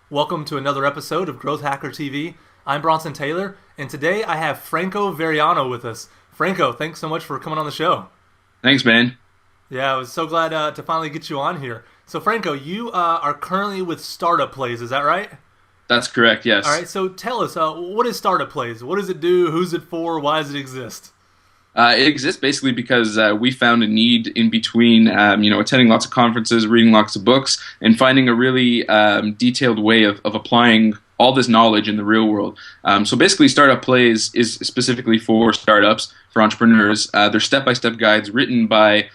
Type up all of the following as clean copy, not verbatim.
Welcome to another episode of Growth Hacker TV. I'm Bronson Taylor, and today I have Franco Veriano with us. Franco, thanks so much for coming on the show. Thanks, man. Yeah, I was so glad to finally get you on here. So, Franco, you are currently with Startup Plays, is that right? That's correct, All yes. right, so tell us, what is Startup Plays? What does it do? Who's it for? Why does it exist? It exists basically because we found a need in between, attending lots of conferences, reading lots of books, and finding a really detailed way of applying all this knowledge in the real world. So basically, Startup Plays is specifically for startups, for entrepreneurs. They're step-by-step guides written by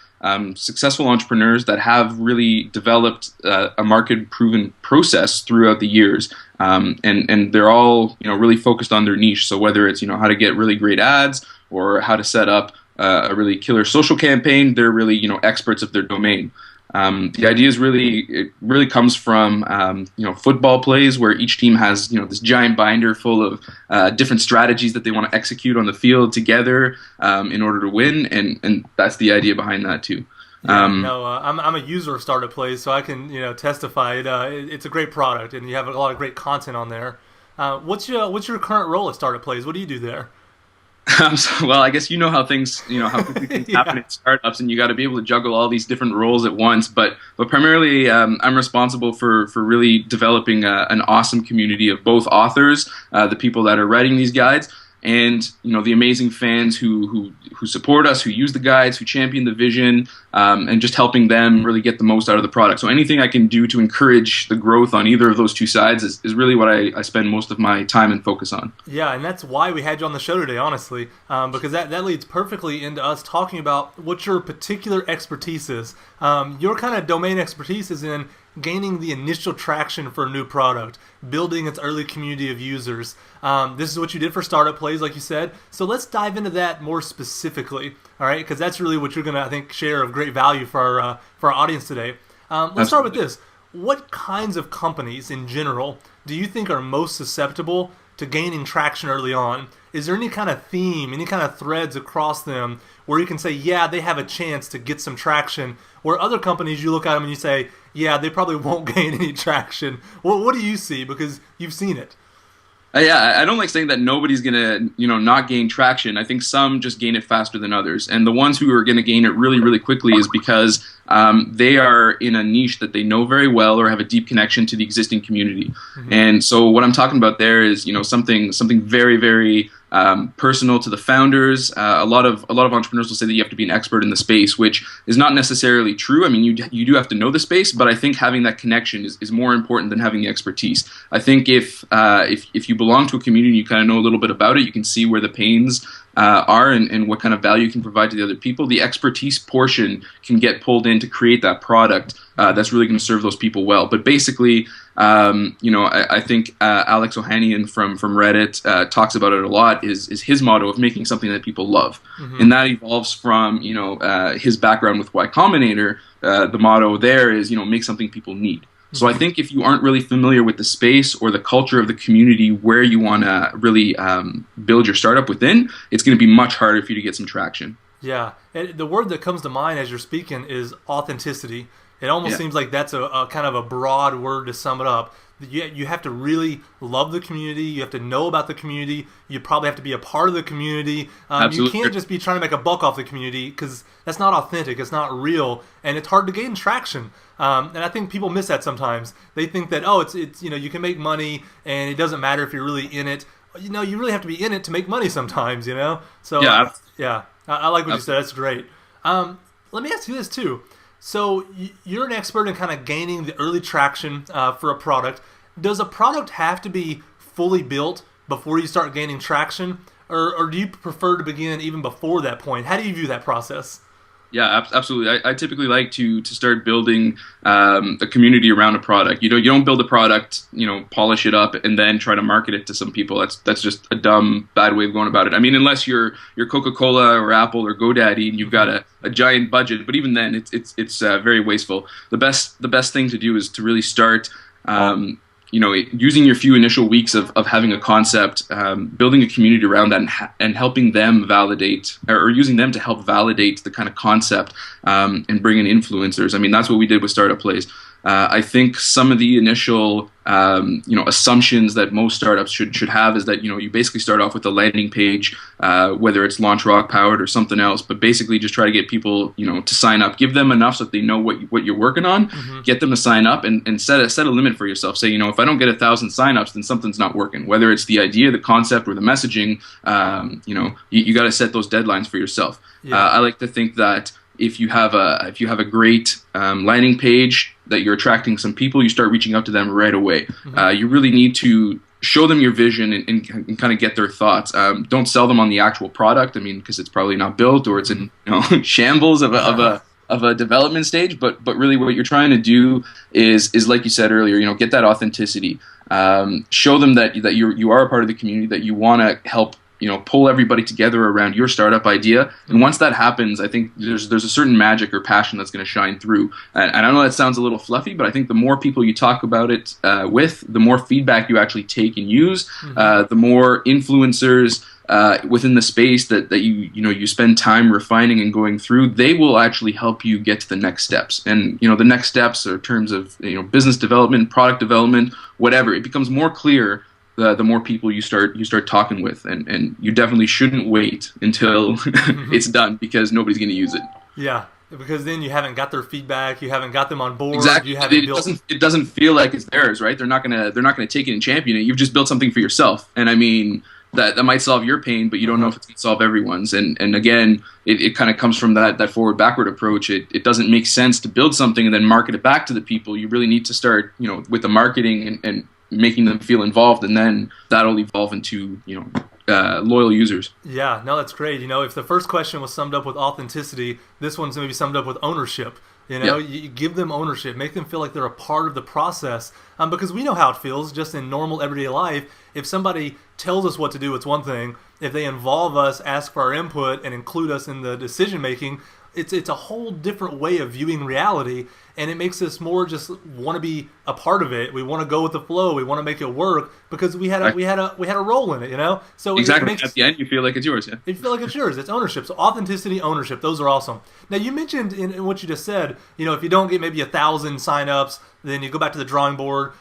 successful entrepreneurs that have really developed a market-proven process throughout the years. And they're all really focused on their niche. So whether it's how to get really great ads or how to set up a really killer social campaign, they're really experts of their domain. The idea is really comes from football plays where each team has this giant binder full of different strategies that they want to execute on the field together in order to win, and that's the idea behind that too. Yeah, no, I'm a user of Startup Plays, so I can testify. It's a great product, and you have a lot of great content on there. What's your current role at Startup Plays? What do you do there? Well, I guess how how quickly things happen Yeah. in startups, and you got to be able to juggle all these different roles at once. But primarily, I'm responsible for really developing an awesome community of both authors, the people that are writing these guides, and the amazing fans who support us, who use the guides, who champion the vision, and just helping them really get the most out of the product. So anything I can do to encourage the growth on either of those two sides is really what I spend most of my time and focus on. Yeah, and that's why we had you on the show today, honestly, because that leads perfectly into us talking about what your particular expertise is. Your kind of domain expertise is in gaining the initial traction for a new product, building its early community of users. This is what you did for Startup Plays, like you said. So let's dive into that more specifically, all right? Because that's really what you're going to, I think, share of great value for our audience today. Let's start with Absolutely. this. What kinds of companies in general do you think are most susceptible to gaining traction early on? Is there any kind of theme, any kind of threads across them where you can say, yeah, they have a chance to get some traction, where other companies, you look at them and you say, yeah, they probably won't gain any traction? Well, what do you see? Because you've seen it. Yeah, I don't like saying that nobody's gonna, not gain traction. I think some just gain it faster than others, and the ones who are gonna gain it really, really quickly is because they are in a niche that they know very well or have a deep connection to the existing community. And so, what I'm talking about there is, something very, very personal to the founders. A lot of entrepreneurs will say that you have to be an expert in the space, which is not necessarily true. I mean, you do have to know the space, but I think having that connection is more important than having the expertise. I think if you belong to a community, you kind of know a little bit about it. You can see where the pains are and what kind of value you can provide to the other people. The expertise portion can get pulled in to create that product that's really going to serve those people well. But basically, I think Alex Ohanian from Reddit talks about it a lot. Is his motto of making something that people love, and that evolves from his background with Y Combinator. The motto there is make something people need. So I think if you aren't really familiar with the space or the culture of the community where you want to really build your startup within, it's going to be much harder for you to get some traction. Yeah, and the word that comes to mind as you're speaking is authenticity. It almost Yeah, seems like that's a kind of a broad word to sum it up. You have to really love the community. You have to know about the community. You probably have to be a part of the community. You absolutely. can't just be trying to make a buck off the community because that's not authentic. It's not real, and it's hard to gain traction. And I think people miss that sometimes. They think that it's you can make money and it doesn't matter if you're really in it. You really have to be in it to make money sometimes. So Yeah, yeah, I like what you ab- said. That's great. Let me ask you this too. So you're an expert in kind of gaining the early traction for a product. Does a product have to be fully built before you start gaining traction, or do you prefer to begin even before that point? How do you view that process? Yeah, absolutely. I typically like to start building a community around a product. You don't build a product, polish it up, and then try to market it to some people. That's just a dumb, bad way of going about it. I mean, unless you're Coca-Cola or Apple or GoDaddy and you've got a giant budget, but even then, it's very wasteful. The best thing to do is to really start. Using your few initial weeks of having a concept, building a community around that, and helping them validate, or using them to help validate the kind of concept, and bring in influencers. I mean, that's what we did with Startup Plays. I think some of the initial assumptions that most startups should have is that you basically start off with a landing page, whether it's launch rock powered or something else, but basically just try to get people to sign up, give them enough so that they know what you're working on, get them to sign up, and set a limit for yourself. Say if I don't get 1,000 signups, then something's not working. Whether it's the idea, the concept, or the messaging, you got to set those deadlines for yourself. Yeah. I like to think that if you have a great landing page that you're attracting some people, you start reaching out to them right away. You really need to show them your vision and kind of get their thoughts. Don't sell them on the actual product. I mean, because it's probably not built or it's in shambles of a development stage. But really, what you're trying to do is like you said earlier, get that authenticity. Show them that you are a part of the community, that you want to help pull everybody together around your startup idea. And once that happens, I think there's a certain magic or passion that's going to shine through. And I know that sounds a little fluffy, but I think the more people you talk about it with, the more feedback you actually take and use, the more influencers within the space that you spend time refining and going through, they will actually help you get to the next steps. And the next steps are in terms of business development, product development, whatever. It becomes more clear the more people you start talking with, and you definitely shouldn't wait until it's done, because nobody's going to use it. Yeah, because then you haven't got their feedback, you haven't got them on board. Exactly. You haven't it doesn't feel like it's theirs, right? They're not gonna take it and champion it. You've just built something for yourself, and I mean that might solve your pain, but you don't know if it's going to solve everyone's. And again, it kind of comes from that forward backward approach. It doesn't make sense to build something and then market it back to the people. You really need to start with the marketing and making them feel involved, and then that'll evolve into loyal users. Yeah, no, that's great. If the first question was summed up with authenticity, this one's maybe summed up with ownership. You give them ownership, make them feel like they're a part of the process, because we know how it feels just in normal everyday life. If somebody tells us what to do, it's one thing. If they involve us, ask for our input, and include us in the decision making, it's a whole different way of viewing reality, and it makes us more just want to be a part of it. We want to go with the flow. We want to make it work because we had a role in it, So exactly. At the end, you feel like it's yours. Yeah. You feel like it's yours. It's ownership. So authenticity, ownership. Those are awesome. Now you mentioned in what you just said, if you don't get maybe 1,000 signups, then you go back to the drawing board.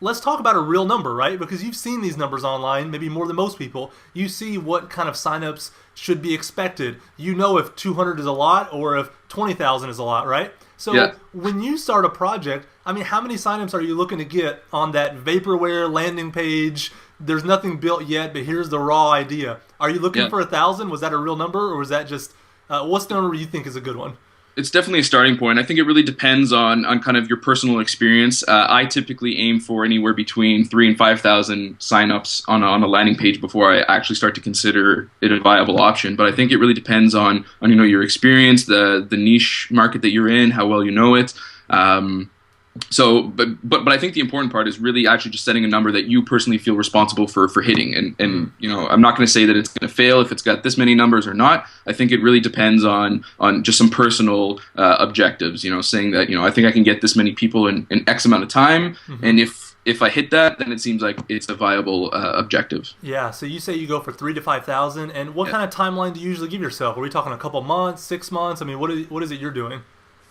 Let's talk about a real number, right? Because you've seen these numbers online, maybe more than most people. You see what kind of signups should be expected. If 200 is a lot or if 20,000 is a lot, right? So when you start a project, how many signups are you looking to get on that vaporware landing page? There's nothing built yet, but here's the raw idea. Are you looking for 1,000? Was that a real number, or was that just what's the number you think is a good one? It's definitely a starting point. I think it really depends on kind of your personal experience. I typically aim for anywhere between 3,000 and 5,000 signups on a landing page before I actually start to consider it a viable option. But I think it really depends on your experience, the niche market that you're in, how well you know it. But I think the important part is really actually just setting a number that you personally feel responsible for hitting. And I'm not going to say that it's going to fail if it's got this many numbers or not. I think it really depends on just some personal objectives. Saying that I think I can get this many people in X amount of time, and if I hit that, then it seems like it's a viable objective. Yeah. So you say you go for 3,000 to 5,000, and what kind of timeline do you usually give yourself? Are we talking a couple months, 6 months? What is it you're doing?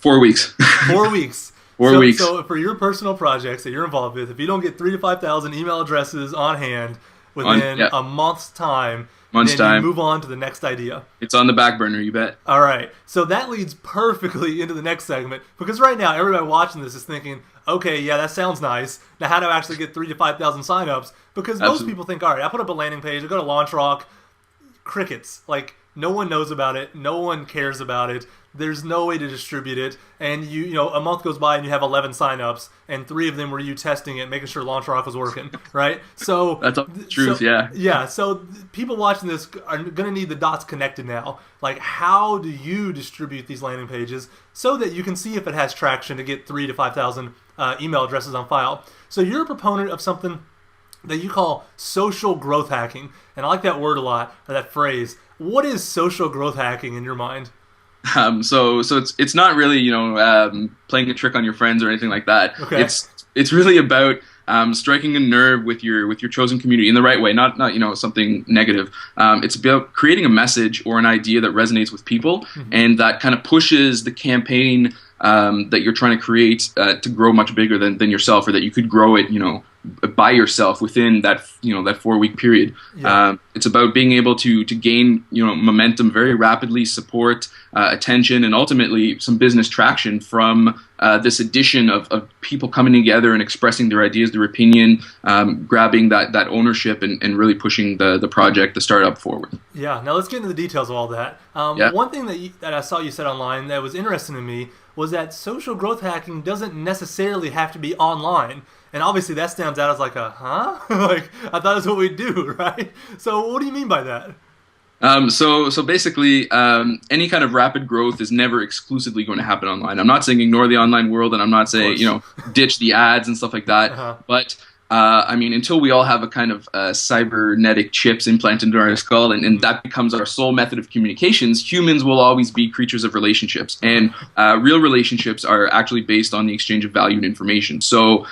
4 weeks. 4 weeks. 4 weeks. So for your personal projects that you're involved with, if you don't get 3,000 to 5,000 email addresses on hand within a month's time, you move on to the next idea. It's on the back burner, you bet. All right. So that leads perfectly into the next segment, because right now everybody watching this is thinking, okay, yeah, that sounds nice. Now how do I actually get 3,000 to 5,000 signups? Because most people think, all right, I put up a landing page, I go to LaunchRock, crickets. Like, no one knows about it. No one cares about it. There's no way to distribute it, and a month goes by and you have 11 signups, and 3 of them were you testing it, making sure LaunchRock was working, right? So that's all the truth, yeah. So people watching this are going to need the dots connected now. Like, how do you distribute these landing pages so that you can see if it has traction to get 3,000 to 5,000 email addresses on file? So you're a proponent of something that you call social growth hacking, and I like that word a lot, or that phrase. What is social growth hacking in your mind? So it's not really playing a trick on your friends or anything like that. Okay. It's really about striking a nerve with your chosen community in the right way, not something negative. It's about creating a message or an idea that resonates with people, and that kind of pushes the campaign that you're trying to create to grow much bigger than yourself, or that you could grow it, by yourself within that that 4-week period. Yeah. It's about being able to gain momentum very rapidly, support, attention, and ultimately some business traction from this addition of people coming together and expressing their ideas, their opinion, grabbing that ownership and really pushing the project, the startup forward. Yeah. Now let's get into the details of all that. One thing that I saw you said online that was interesting to me was that social growth hacking doesn't necessarily have to be online. And obviously that stands out as like like I thought that's what we do, right? So what do you mean by that? So basically, any kind of rapid growth is never exclusively going to happen online. I'm not saying ignore the online world, and I'm not saying ditch the ads and stuff like that. But I mean, until we all have a kind of cybernetic chips implanted into our skull, and that becomes our sole method of communications, humans will always be creatures of relationships. And real relationships are actually based on the exchange of value and information. So,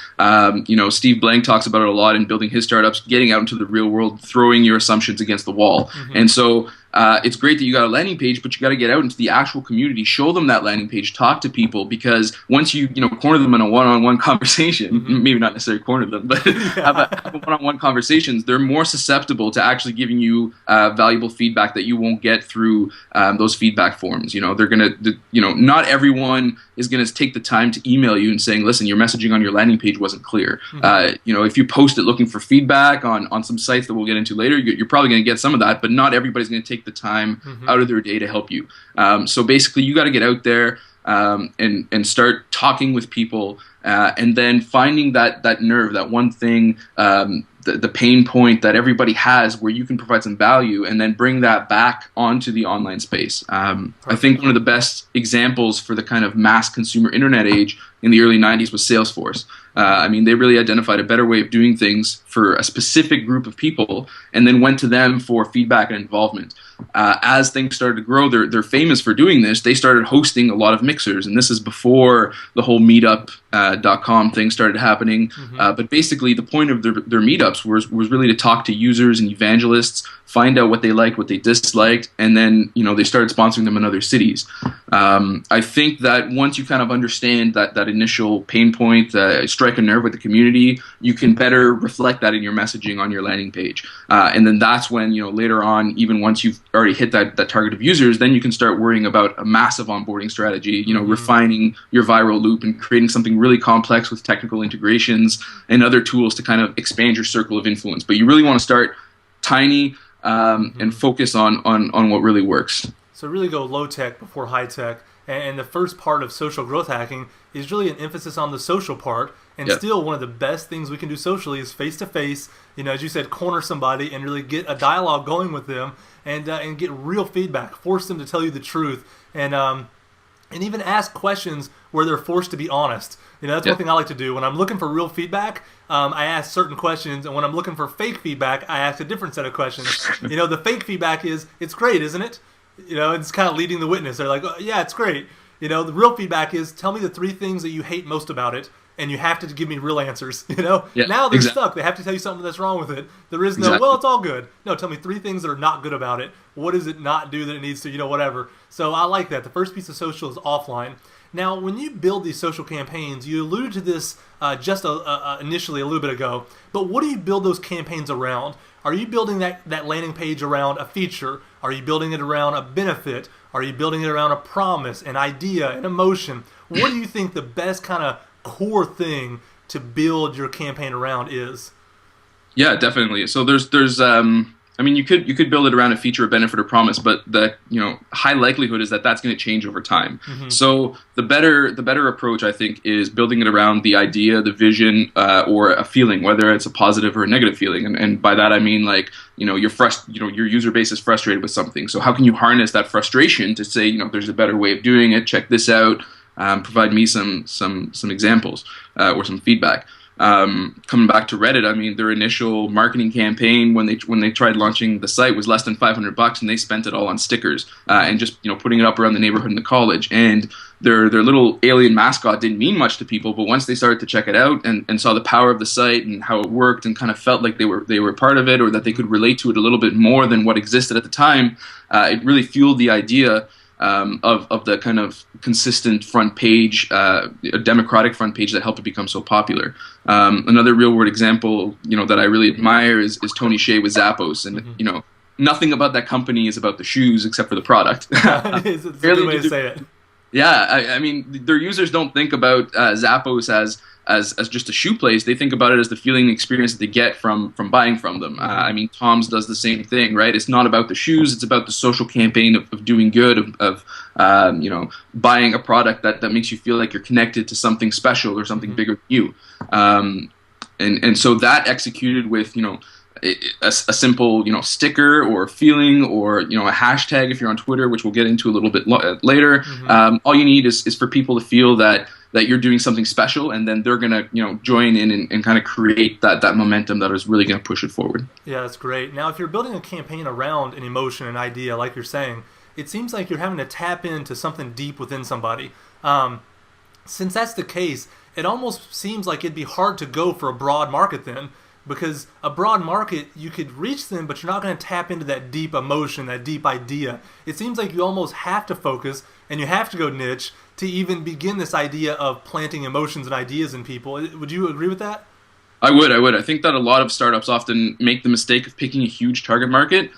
Steve Blank talks about it a lot in building his startups, getting out into the real world, throwing your assumptions against the wall. And so it's great that you got a landing page, but you got to get out into the actual community, show them that landing page, talk to people, because once you corner them in a one-on-one conversation, maybe not necessarily corner them, but have a one-on-one conversations, they're more susceptible to actually giving you valuable feedback that you won't get through those feedback forms. They're gonna, not everyone is gonna take the time to email you and saying, listen, your messaging on your landing page wasn't clear. If you post it looking for feedback on some sites that we'll get into later, you're probably gonna get some of that, but not everybody's gonna take the time out of their day to help you. So basically, you got to get out there and start talking with people, and then finding that nerve, that one thing, the pain point that everybody has, where you can provide some value, and then bring that back onto the online space. I think one of the best examples for the kind of mass consumer internet age in the early 90s was Salesforce. They really identified a better way of doing things for a specific group of people, and then went to them for feedback and involvement. As things started to grow, they're famous for doing this. They started hosting a lot of mixers, and this is before the whole meetup.com thing started happening. But basically, the point of their meetups was really to talk to users and evangelists, find out what they liked, what they disliked, and then they started sponsoring them in other cities. I think that once you kind of understand that initial pain point, strike a nerve with the community, you can better reflect that in your messaging on your landing page. And then that's when, later on, even once you've already hit that target of users, then you can start worrying about a massive onboarding strategy, refining your viral loop and creating something really complex with technical integrations and other tools to kind of expand your circle of influence. But you really want to start tiny and focus on what really works. So really go low tech before high tech. And the first part of social growth hacking is really an emphasis on the social part. And still, one of the best things we can do socially is face-to-face, as you said, corner somebody and really get a dialogue going with them, and get real feedback, force them to tell you the truth, and even ask questions where they're forced to be honest. That's one thing I like to do. When I'm looking for real feedback, I ask certain questions, and when I'm looking for fake feedback, I ask a different set of questions. The fake feedback is, it's great, isn't it? It's kind of leading the witness. They're like, oh, yeah, it's great. The real feedback is, tell me the 3 things that you hate most about it, and you have to give me real answers. Now they're stuck. They have to tell you something that's wrong with it. There is no, well, it's all good. No, tell me 3 things that are not good about it. What does it not do that it needs to, whatever. So I like that. The first piece of social is offline. Now, when you build these social campaigns, you alluded to this just initially a little bit ago, but what do you build those campaigns around? Are you building that landing page around a feature? Are you building it around a benefit? Are you building it around a promise, an idea, an emotion? What do you think the best kind of core thing to build your campaign around is? Yeah, definitely. So there's you could build it around a feature, a benefit, or promise, but the high likelihood is that that's going to change over time. So the better approach, I think, is building it around the idea, the vision, or a feeling, whether it's a positive or a negative feeling. And by that I mean, like, your user base is frustrated with something. So how can you harness that frustration to say, there's a better way of doing it. Check this out. Provide me some examples or some feedback. Coming back to Reddit, their initial marketing campaign when they tried launching the site was less than $500, and they spent it all on stickers and just putting it up around the neighborhood and the college. And their little alien mascot didn't mean much to people, but once they started to check it out and saw the power of the site and how it worked and kind of felt like they were part of it, or that they could relate to it a little bit more than what existed at the time, it really fueled the idea of the kind of consistent front page, a democratic front page that helped it become so popular. Another real world example, that I really admire is Tony Hsieh with Zappos, and nothing about that company is about the shoes except for the product. It's a good way to say it. Yeah, I mean, their users don't think about Zappos as just a shoe place. They think about it as the feeling and experience that they get from buying from them. I mean, Tom's does the same thing, right? It's not about the shoes. It's about the social campaign of doing good, of buying a product that makes you feel like you're connected to something special or something bigger than you. And so that executed with, a simple, sticker or feeling or, a hashtag if you're on Twitter, which we'll get into a little bit later. All you need is for people to feel that you're doing something special, and then they're going to, join in and kind of create that momentum that is really going to push it forward. Yeah, that's great. Now, if you're building a campaign around an emotion, an idea, like you're saying, it seems like you're having to tap into something deep within somebody. Since that's the case, it almost seems like it'd be hard to go for a broad market then, because a broad market, you could reach them, but you're not going to tap into that deep emotion, that deep idea. It seems like you almost have to focus and you have to go niche to even begin this idea of planting emotions and ideas in people. Would you agree with that? I would. I think that a lot of startups often make the mistake of picking a huge target market,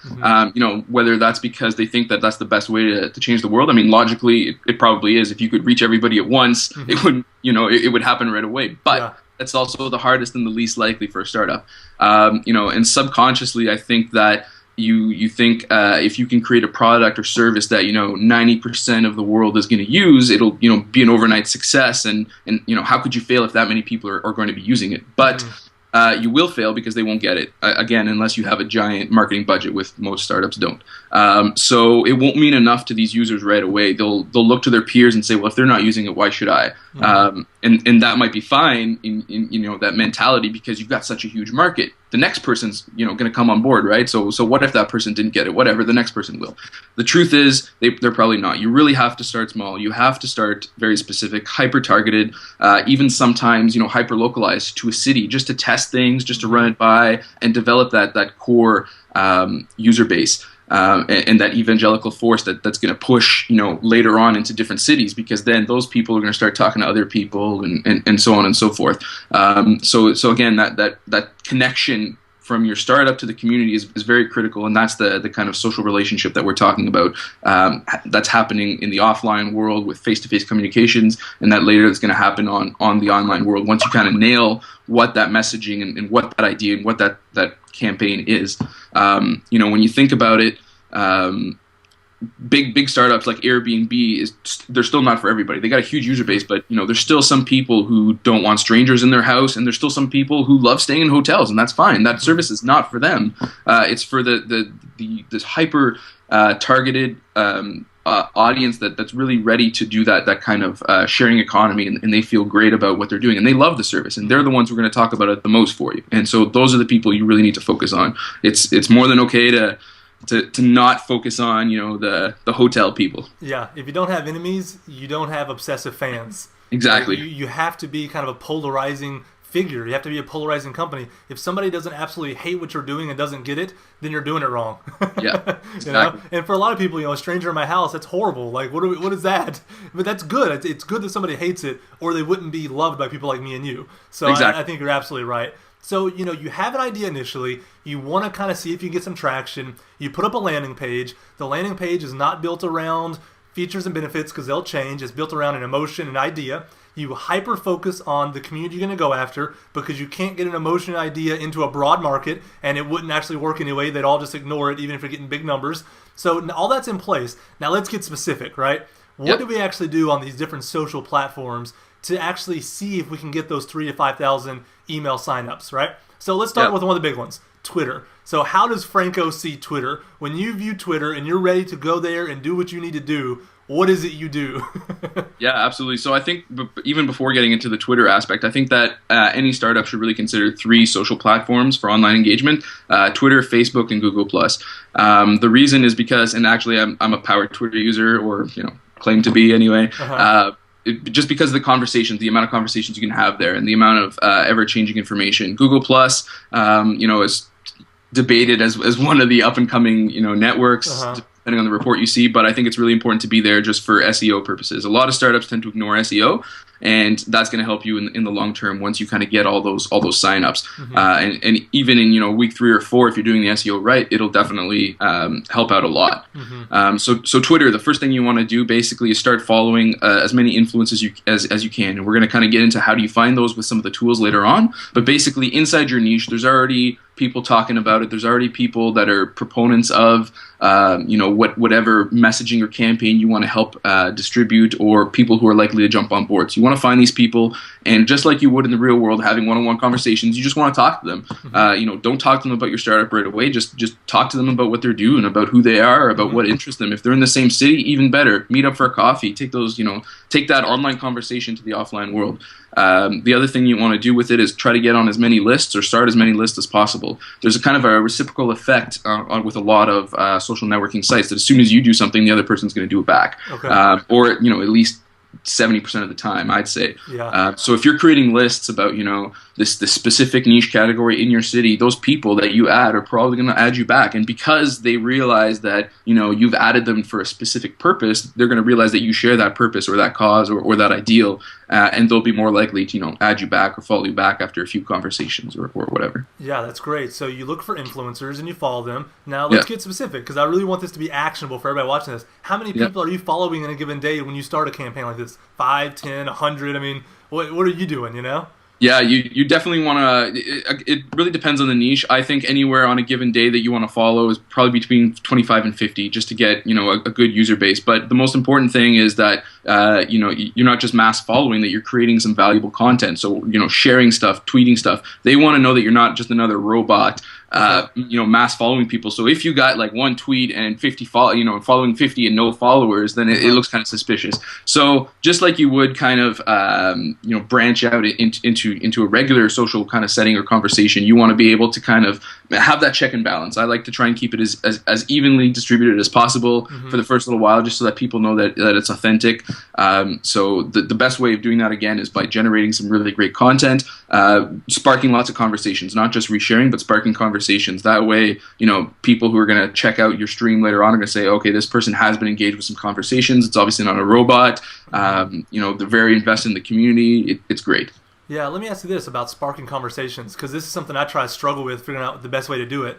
whether that's because they think that that's the best way to change the world. I mean, logically, it probably is. If you could reach everybody at once, it wouldn't, it would happen right away. But it's also the hardest and the least likely for a startup. And subconsciously, I think that you think if you can create a product or service that 90% of the world is going to use, it'll be an overnight success, and how could you fail if that many people are going to be using it? But you will fail because they won't get it, again, unless you have a giant marketing budget, with most startups don't. So it won't mean enough to these users right away. They'll look to their peers and say, well, if they're not using it, why should I? And that might be fine in that mentality, because you've got such a huge market. The next person's going to come on board, right? So what if that person didn't get it? Whatever, the next person will. The truth is they're probably not. You really have to start small. You have to start very specific, hyper targeted, even sometimes hyper localized to a city, just to test things, just to run it by and develop that core user base. And that evangelical force that's going to push, later on into different cities, because then those people are going to start talking to other people and so on and so forth. So again, that connection from your startup to the community is very critical, and that's the kind of social relationship that we're talking about. That's happening in the offline world with face-to-face communications, and that later is going to happen on the online world once you kind of nail what that messaging and what that idea and what that campaign is. When you think about it, big startups like Airbnb they're still not for everybody. They got a huge user base, but there's still some people who don't want strangers in their house, and there's still some people who love staying in hotels, and that's fine. That service is not for them. It's for this hyper targeted audience that's really ready to do that kind of sharing economy, and they feel great about what they're doing, and they love the service, and they're the ones who are going to talk about it the most for you. And so those are the people you really need to focus on. It's more than okay to not focus on the hotel people. Yeah, if you don't have enemies, you don't have obsessive fans. Exactly. You have to be kind of a polarizing figure. You have to be a polarizing company. If somebody doesn't absolutely hate what you're doing and doesn't get it, then you're doing it wrong. Yeah, exactly. And for a lot of people, a stranger in my house, that's horrible. Like, what is that? But that's good. It's good that somebody hates it, or they wouldn't be loved by people like me and you. So exactly. I think you're absolutely right. So, you have an idea initially. You want to kind of see if you can get some traction. You put up a landing page. The landing page is not built around features and benefits, because they'll change. It's built around an emotion and idea. You hyper focus on the community you're going to go after, because you can't get an emotion and idea into a broad market, and it wouldn't actually work anyway. They'd all just ignore it, even if you're getting big numbers. So all that's in place. Now let's get specific, right? What do we actually do on these different social platforms to actually see if we can get those 3,000 to 5,000 email signups, right? So let's start with one of the big ones, Twitter. So how does Franco see Twitter? When you view Twitter and you're ready to go there and do what you need to do, what is it you do? Yeah, absolutely. So I think even before getting into the Twitter aspect, I think that any startup should really consider 3 social platforms for online engagement: Twitter, Facebook, and Google+. The reason is because, and actually I'm a power Twitter user, or claim to be anyway. Just because of the conversations, the amount of conversations you can have there, and the amount of ever-changing information. Google+, is debated as one of the up-and-coming networks, depending on the report you see. But I think it's really important to be there just for SEO purposes. A lot of startups tend to ignore SEO, and that's going to help you in the long term once you kind of get all those signups. And even in week 3 or 4, if you're doing the SEO right, it'll definitely help out a lot. So Twitter, the first thing you want to do basically is start following as many influencers as you can, and we're going to kind of get into how do you find those with some of the tools later on. But basically, inside your niche, there's already people talking about it. There's already people that are proponents of whatever messaging or campaign you want to help distribute, or people who are likely to jump on board. So you want to find these people, and just like you would in the real world, having one-on-one conversations, you just want to talk to them. Don't talk to them about your startup right away. Just talk to them about what they're doing, about who they are, about what interests them. If they're in the same city, even better. Meet up for a coffee. Take that online conversation to the offline world. The other thing you want to do with it is try to get on as many lists or start as many lists as possible. There's a kind of a reciprocal effect with a lot of social networking sites that as soon as you do something, the other person's going to do it back. Okay. Or at least 70% of the time, I'd say. Yeah. So if you're creating lists about this specific niche category in your city, those people that you add are probably going to add you back, and because they realize that you've added them for a specific purpose, they're going to realize that you share that purpose or that cause or that ideal, and they'll be more likely to add you back or follow you back after a few conversations or whatever. Yeah, that's great. So you look for influencers and you follow them. Now let's get specific, because I really want this to be actionable for everybody watching this. How many people are you following in a given day when you start a campaign like this? 5, 10, 100? I mean, what are you doing, Yeah, you definitely want to. It really depends on the niche. I think anywhere on a given day that you want to follow is probably between 25 and 50, just to get a good user base. But the most important thing is that you're not just mass following; that you're creating some valuable content. So sharing stuff, tweeting stuff. They want to know that you're not just another robot. Mass following people. So if you got like one tweet and 50 following 50 and no followers, then it looks kind of suspicious. So just like you would kind of branch out into a regular social kind of setting or conversation, you want to be able to kind of have that check and balance. I like to try and keep it as evenly distributed as possible for the first little while, just so that people know that it's authentic. So the best way of doing that, again, is by generating some really great content, sparking lots of conversations, not just resharing, but sparking conversations. That way, people who are going to check out your stream later on are going to say, okay, this person has been engaged with some conversations. It's obviously not a robot. They're very invested in the community. It's great. Yeah, let me ask you this about sparking conversations, because this is something I try to struggle with, figuring out the best way to do it.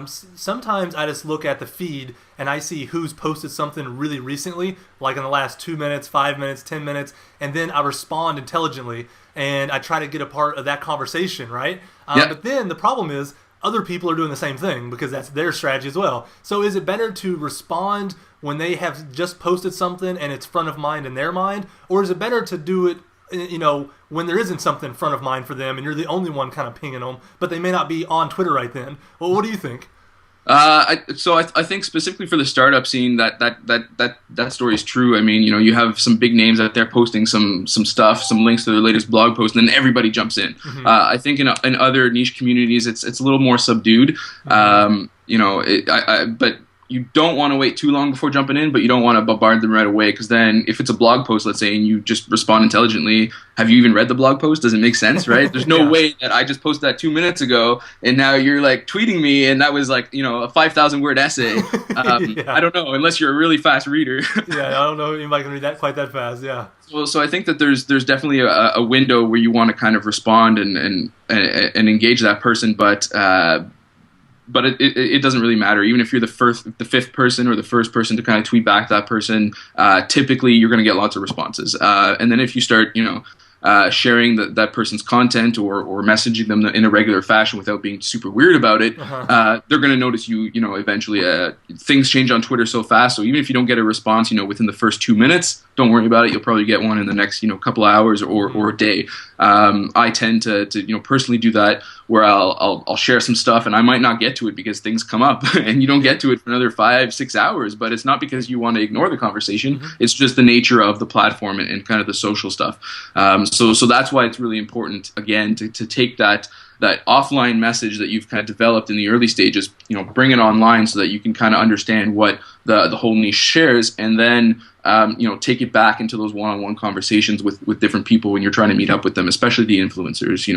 Sometimes I just look at the feed and I see who's posted something really recently, like in the last 2 minutes, 5 minutes, 10 minutes, and then I respond intelligently and I try to get a part of that conversation, right? But then the problem is other people are doing the same thing, because that's their strategy as well. So is it better to respond when they have just posted something and it's front of mind in their mind, or is it better to do it when there isn't something front of mind for them and you're the only one kind of pinging them, but they may not be on Twitter right then? Well, what do you think? I think specifically for the startup scene, that story is true. I mean, you have some big names out there posting some stuff, some links to their latest blog post, and then everybody jumps in. I think in other niche communities, it's a little more subdued. But you don't want to wait too long before jumping in, but you don't want to bombard them right away, because then if it's a blog post, let's say, and you just respond intelligently, have you even read the blog post? Does it make sense, right? There's no way that I just posted that 2 minutes ago and now you're like tweeting me and that was like, a 5,000 word essay. I don't know, unless you're a really fast reader. I don't know if anybody can read that quite that fast. Yeah. So I think that there's definitely a window where you want to kind of respond and engage that person, but it doesn't really matter. Even if you're the fifth person or the first person to kind of tweet back that person, typically you're going to get lots of responses. And then if you start, sharing that person's content or messaging them in a regular fashion without being super weird about it, they're going to notice you. Eventually, things change on Twitter so fast. So even if you don't get a response, within the first 2 minutes, don't worry about it. You'll probably get one in the next, couple of hours or a day. I tend to personally do that, where I'll share some stuff and I might not get to it because things come up and you don't get to it for another 5-6 hours. But it's not because you want to ignore the conversation. It's just the nature of the platform and kind of the social stuff. So that's why it's really important, again, to take that offline message that you've kind of developed in the early stages, bring it online so that you can kind of understand what the whole niche shares, and then take it back into those one-on-one conversations with different people when you're trying to meet up with them, especially the influencers.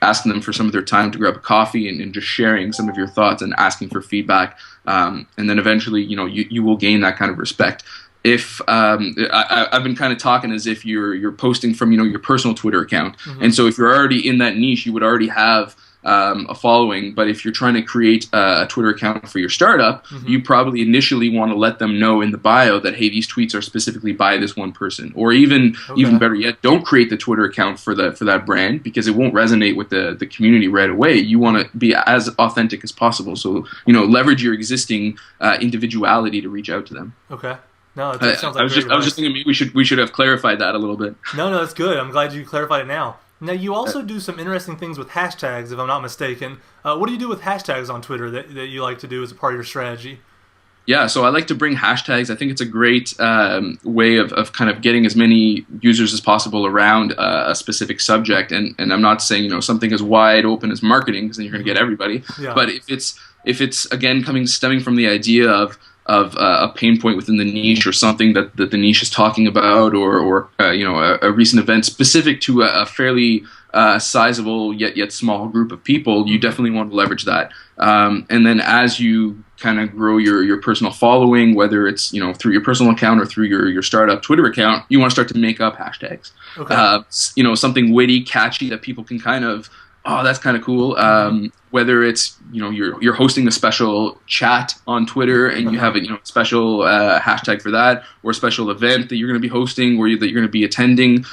Asking them for some of their time to grab a coffee and just sharing some of your thoughts and asking for feedback, and then eventually, you will gain that kind of respect. If I've been kind of talking as if you're posting from your personal Twitter account, and so if you're already in that niche, you would already have a following. But if you're trying to create a Twitter account for your startup, you probably initially want to let them know in the bio that, hey, these tweets are specifically by this one person, or even better yet, don't create the Twitter account for that brand, because it won't resonate with the community right away. You want to be as authentic as possible, so leverage your existing individuality to reach out to them. Okay. No, that sounds like I was just thinking maybe we should have clarified that a little bit. No, that's good. I'm glad you clarified it now. Now, you also do some interesting things with hashtags, if I'm not mistaken. What do you do with hashtags on Twitter that you like to do as a part of your strategy? Yeah, so I like to bring hashtags. I think it's a great way of kind of getting as many users as possible around a specific subject. And I'm not saying something as wide open as marketing, because then you're going to get everybody. Yeah. But if it's again stemming from the idea of a pain point within the niche, or something that the niche is talking about, or a recent event specific to a fairly sizable yet small group of people, you definitely want to leverage that. And then as you kind of grow your personal following, whether it's through your personal account or through your startup Twitter account, you want to start to make up hashtags. Okay. Something witty, catchy that people can kind of, oh, that's kind of cool. Whether it's you're hosting a special chat on Twitter and you have a special hashtag for that, or a special event that you're going to be hosting or that you're going to be attending.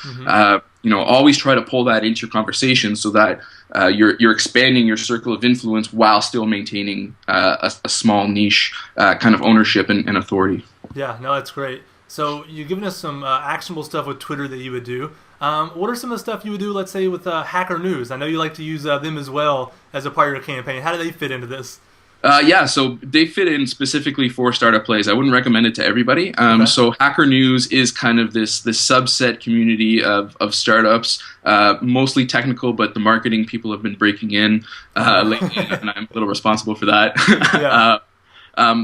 Always try to pull that into your conversation, so that you're expanding your circle of influence while still maintaining a small niche kind of ownership and authority. Yeah, no, that's great. So you've given us some actionable stuff with Twitter that you would do. What are some of the stuff you would do, let's say, with Hacker News? I know you like to use them as well as a part of your campaign. How do they fit into this? So they fit in specifically for startup plays. I wouldn't recommend it to everybody. So Hacker News is kind of this subset community of startups, mostly technical, but the marketing people have been breaking in lately, and I'm a little responsible for that. Yeah.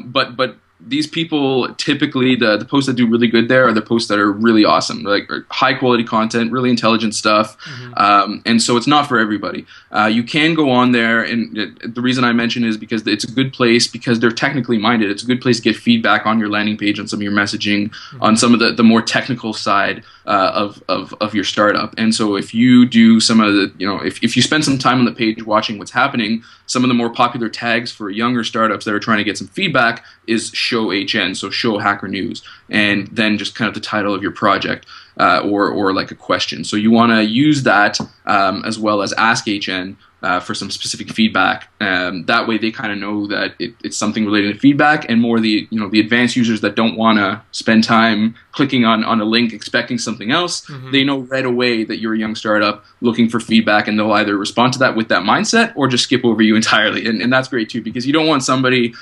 But these people, typically the posts that do really good there are the posts that are really awesome, like high quality content, really intelligent stuff. And so it's not for everybody. You can go on there, and the reason I mention is because it's a good place, because they're technically minded. It's a good place to get feedback on your landing page, on some of your messaging, on some of the more technical side of your startup. And so if you do some of the, if you spend some time on the page watching what's happening, some of the more popular tags for younger startups that are trying to get some feedback is show HN, so show Hacker News, and then just kind of the title of your project, or like a question. So you want to use that as well as ask HN for some specific feedback. That way they kind of know that it's something related to feedback, and more the advanced users that don't want to spend time clicking on a link expecting something else. They know right away that you're a young startup looking for feedback, and they'll either respond to that with that mindset or just skip over you entirely. And that's great too, because you don't want somebody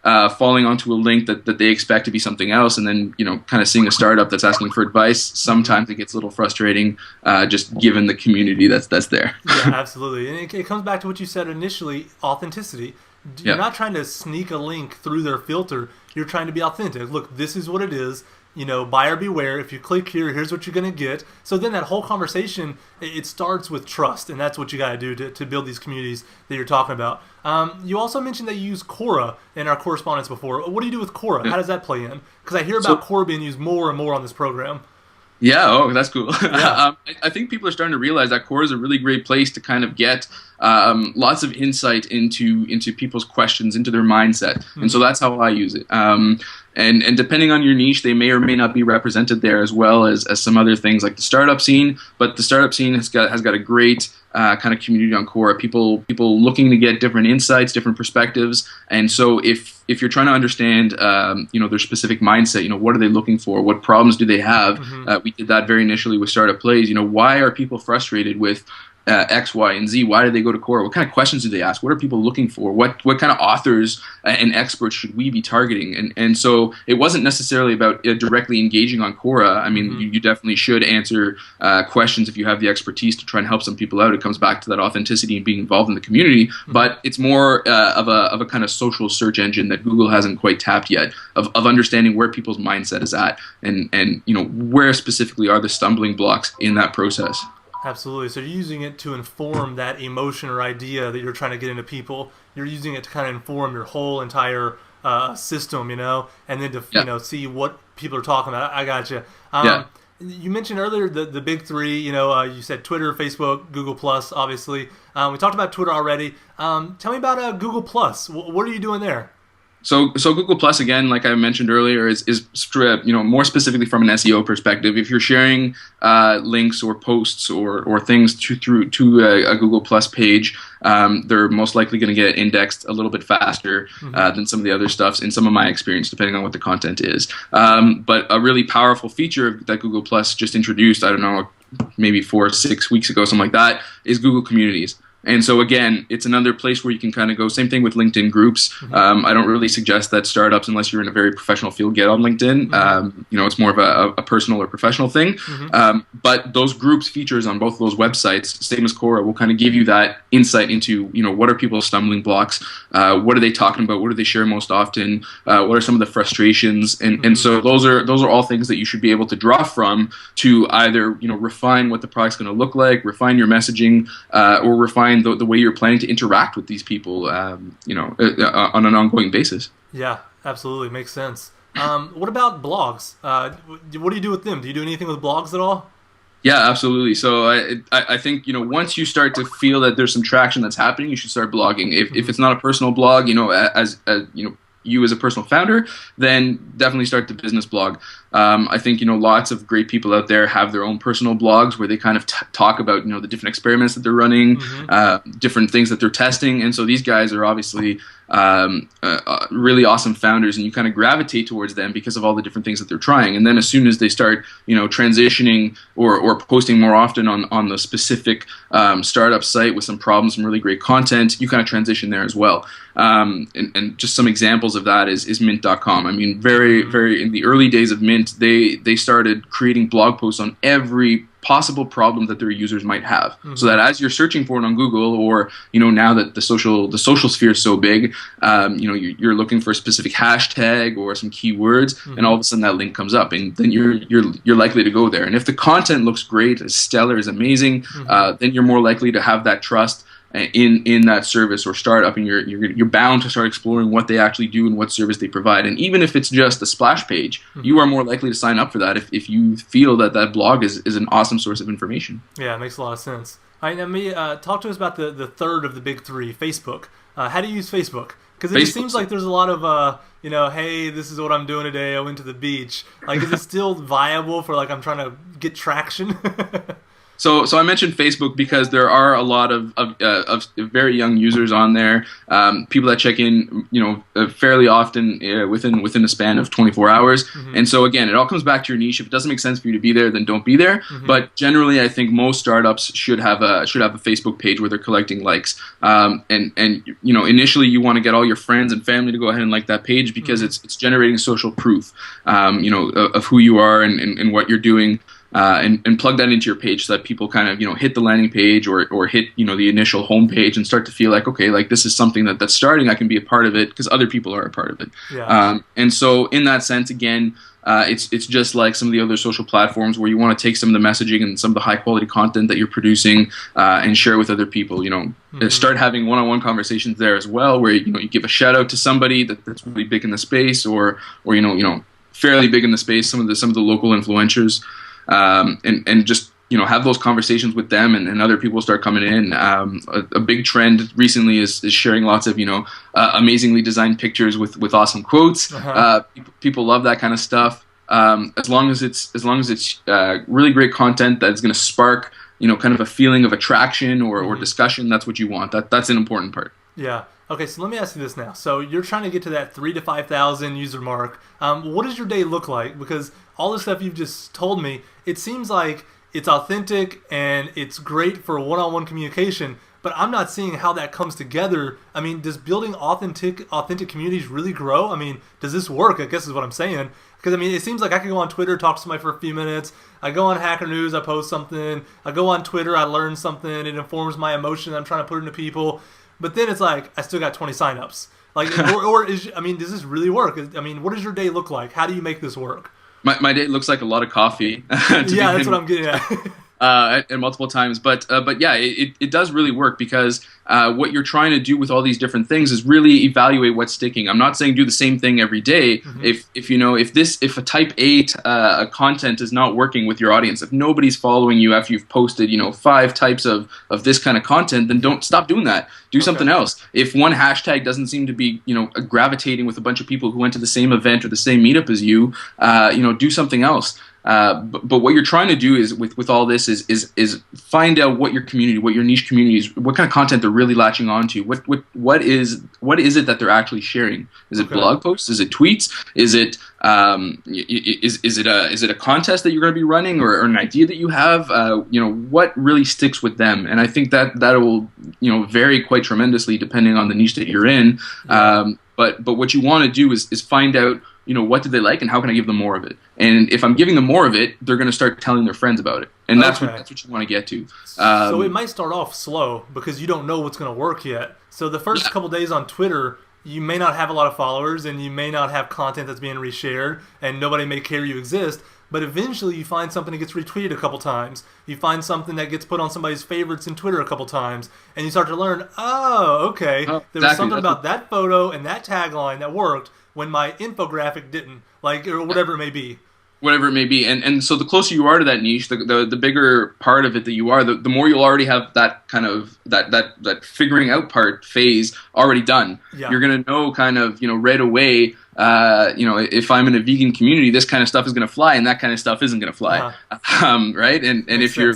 falling onto a link that they expect to be something else, and then kind of seeing a startup that's asking for advice. Sometimes it gets a little frustrating, just given the community that's there. Yeah, absolutely. And it comes back to what you said initially: authenticity. You're not trying to sneak a link through their filter. You're trying to be authentic. Look, this is what it is. Buyer beware. If you click here, here's what you're going to get. So then that whole conversation, it starts with trust, and that's what you got to do to build these communities that you're talking about. You also mentioned that you use Quora in our correspondence before. What do you do with Quora? How does that play in? Because I hear about Quora being used more and more on this program. Yeah, oh, that's cool. Yeah. I think people are starting to realize that Quora is a really great place to kind of get lots of insight into people's questions, into their mindset. And so that's how I use it. And depending on your niche, they may or may not be represented there, as well as some other things like the startup scene. But the startup scene has got a great kind of community on Quora. People looking to get different insights, different perspectives. And so if you're trying to understand their specific mindset, what are they looking for? What problems do they have? We did that very initially with Startup Plays. Why are people frustrated with X, Y, and Z. Why do they go to Quora? What kind of questions do they ask? What are people looking for? What kind of authors and experts should we be targeting? And so it wasn't necessarily about directly engaging on Quora. I mean, you definitely should answer questions if you have the expertise to try and help some people out. It comes back to that authenticity and being involved in the community. But it's more of a kind of social search engine that Google hasn't quite tapped yet, of understanding where people's mindset is at, and where specifically are the stumbling blocks in that process. Absolutely. So you're using it to inform that emotion or idea that you're trying to get into people. You're using it to kind of inform your whole entire system, and then to see what people are talking about. I gotcha. You mentioned earlier the big three. You said Twitter, Facebook, Google Plus. Obviously, we talked about Twitter already. Tell me about Google Plus. What are you doing there? So Google Plus, again, like I mentioned earlier, is more specifically from an SEO perspective. If you're sharing links or posts or things to a Google Plus page, they're most likely going to get indexed a little bit faster than some of the other stuffs, in some of my experience, depending on what the content is. But a really powerful feature that Google Plus just introduced, I don't know, maybe 4 or 6 weeks ago, something like that, is Google Communities. And so, again, it's another place where you can kind of go. Same thing with LinkedIn groups. I don't really suggest that startups, unless you're in a very professional field, get on LinkedIn. It's more of a personal or professional thing. But those groups features on both of those websites, same as Quora, will kind of give you that insight into, what are people's stumbling blocks? What are they talking about? What do they share most often? What are some of the frustrations? And so those are all things that you should be able to draw from to either, refine what the product's going to look like, refine your messaging, or refine the way you're planning to interact with these people, on an ongoing basis. Yeah, absolutely. Makes sense. What about blogs? What do you do with them? Do you do anything with blogs at all? Yeah, absolutely. So I think, once you start to feel that there's some traction that's happening, you should start blogging. If it's not a personal blog, as you as a personal founder, then definitely start the business blog. I think, lots of great people out there have their own personal blogs where they kind of talk about, the different experiments that they're running, different things that they're testing. And so these guys are obviously really awesome founders, and you kind of gravitate towards them because of all the different things that they're trying. And then as soon as they start, transitioning or posting more often on the specific startup site with some problems, some really great content, you kind of transition there as well. And just some examples of that is Mint.com. I mean, very, very in the early days of Mint, they started creating blog posts on every possible problem that their users might have, so that as you're searching for it on Google, or now that the social sphere is so big, you're looking for a specific hashtag or some keywords, and all of a sudden that link comes up, and then you're likely to go there. And if the content looks great, is stellar, is amazing, then you're more likely to have that trust in that service or startup, and you're bound to start exploring what they actually do and what service they provide. And even if it's just a splash page, you are more likely to sign up for that if you feel that blog is an awesome source of information. Yeah, it makes a lot of sense. All right, now, talk to us about the third of the big three, Facebook. How do you use Facebook? Because it seems like there's a lot of, hey, this is what I'm doing today. I went to the beach. Like, is it still viable for, I'm trying to get traction? So I mentioned Facebook because there are a lot of very young users on there, people that check in, fairly often within a span of 24 hours. And so again, it all comes back to your niche. If it doesn't make sense for you to be there, then don't be there. But generally, I think most startups should have a Facebook page where they're collecting likes. And initially you want to get all your friends and family to go ahead and like that page, because it's generating social proof, of who you are and what you're doing. And plug that into your page so that people kind of hit the landing page or hit the initial home page and start to feel like, okay, like this is something that's starting, I can be a part of it because other people are a part of it. And so in that sense, again, it's just like some of the other social platforms where you want to take some of the messaging and some of the high quality content that you're producing and share with other people. Start having one-on-one conversations there as well, where you give a shout out to somebody that's really big in the space, or fairly big in the space, some of the local influencers. And just have those conversations with them, and other people start coming in. A big trend recently is sharing lots of amazingly designed pictures with awesome quotes. People love that kind of stuff. As long as it's really great content that's going to spark kind of a feeling of attraction or discussion. That's what you want. That's an important part. Yeah. Okay, so let me ask you this now. So you're trying to get to that 3,000 to 5,000 user mark. What does your day look like? Because all the stuff you've just told me, it seems like it's authentic and it's great for one-on-one communication, but I'm not seeing how that comes together. I mean, does building authentic communities really grow? I mean, does this work? I guess is what I'm saying. Because I mean, it seems like I can go on Twitter, talk to somebody for a few minutes. I go on Hacker News, I post something. I go on Twitter, I learn something. It informs my emotion I'm trying to put into people. But then it's like I still got 20 signups. Like, does this really work? I mean, what does your day look like? How do you make this work? My day looks like a lot of coffee. Yeah, that's what I'm getting at. And multiple times, but yeah, it does really work because what you're trying to do with all these different things is really evaluate what's sticking. I'm not saying do the same thing every day. Mm-hmm. If a type A content is not working with your audience, if nobody's following you after you've posted 5 types of this kind of content, then don't stop doing that. Do something else. If one hashtag doesn't seem to be gravitating with a bunch of people who went to the same event or the same meetup as you, do something else. But what you're trying to do is with all this is find out what your community, what your niche community is, what kind of content they're really latching onto. What is it that they're actually sharing? Is it blog posts? Is it tweets? Is it is it a contest that you're going to be running or an idea that you have? What really sticks with them? And I think that will vary quite tremendously depending on the niche that you're in. But what you want to do is find out what do they like and how can I give them more of it? And if I'm giving them more of it, they're going to start telling their friends about it. And that's what you want to get to. So it might start off slow because you don't know what's going to work yet. So the first couple days on Twitter, you may not have a lot of followers and you may not have content that's being reshared and nobody may care you exist. But eventually you find something that gets retweeted a couple times. You find something that gets put on somebody's favorites in Twitter a couple times. And you start to learn, there was something about that photo and that tagline that worked when my infographic didn't, or whatever it may be. Whatever it may be. And so the closer you are to that niche, the bigger part of it that you are, the more you'll already have that kind of, that figuring out phase already done. Yeah. You're going to know kind of, right away, if I'm in a vegan community, this kind of stuff is going to fly and that kind of stuff isn't going to fly. Uh-huh. Right? And if you're